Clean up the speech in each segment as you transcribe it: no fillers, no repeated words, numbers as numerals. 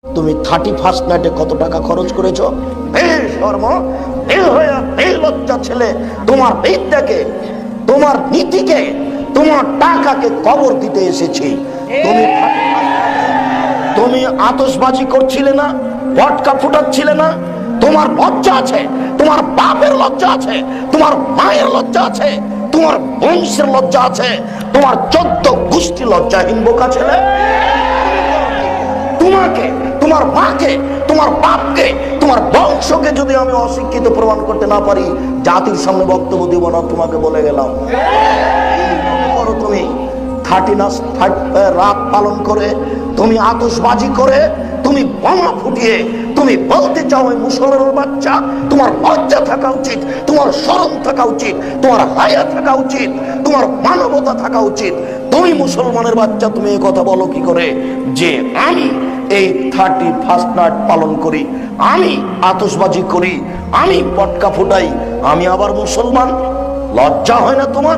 তুমি 31st নাইটে কত টাকা খরচ করেছো? বেশরম, বেলজ্জা ছেলে, তোমার বিদ্যাকে, তোমার নীতিকে, তোমার টাকাকে কবর দিতে এসেছি। তুমি আতশবাজি করছিলে না, পটকা ফুটাচ্ছিলে না? তোমার লজ্জা আছে? তোমার বাপের লজ্জা আছে? তোমার মায়ের লজ্জা আছে? তোমার বংশের লজ্জা আছে? তোমার 14 গোষ্ঠী লজ্জাহীন বোকা ছেলে। তোমাকে, তোমার মাকে, তোমার বাপকে, তোমার বংশকে যদি আমি অশিক্ষিত প্রমাণ করতে না পারি, জাতির সামনে বক্তব্য দিব না। তোমাকে বলে গেলাম, তুমি 30 রাত পালন করে, তুমি আতশবাজি করে, তুমি বোমা ফুটিয়ে তুমি বলতে চাও ওই মুসলমানের বাচ্চা, তোমার লজ্জা থাকা উচিত, তোমার শরম থাকা উচিত, তোমার হায়া থাকা উচিত, তোমার মানবতা থাকা উচিত। তুমি মুসলমানের বাচ্চা, তুমি এই কথা বলো কি করে যে আমি এই 31st নাইট পালন করি, আমি আতশবাজি করি, আমি পটকা ফুটাই, আমি আবার মুসলমান? লজ্জা হয় না তোমার?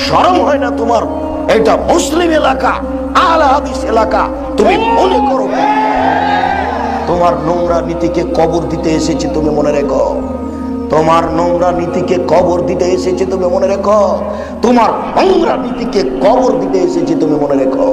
শরম হয় না তোমার? এটা মুসলিম এলাকা, আহলে হাদিস এলাকা। তুমি মনে করো তোমার নোংরা নীতিকে কবর দিতে এসেছি, তুমি মনে রেখো। তোমার নোংরা নীতিকে কবর দিতে এসেছি, তুমি মনে রেখো। তোমার নোংরা নীতিকে কবর দিতে এসেছি, তুমি মনে রেখো।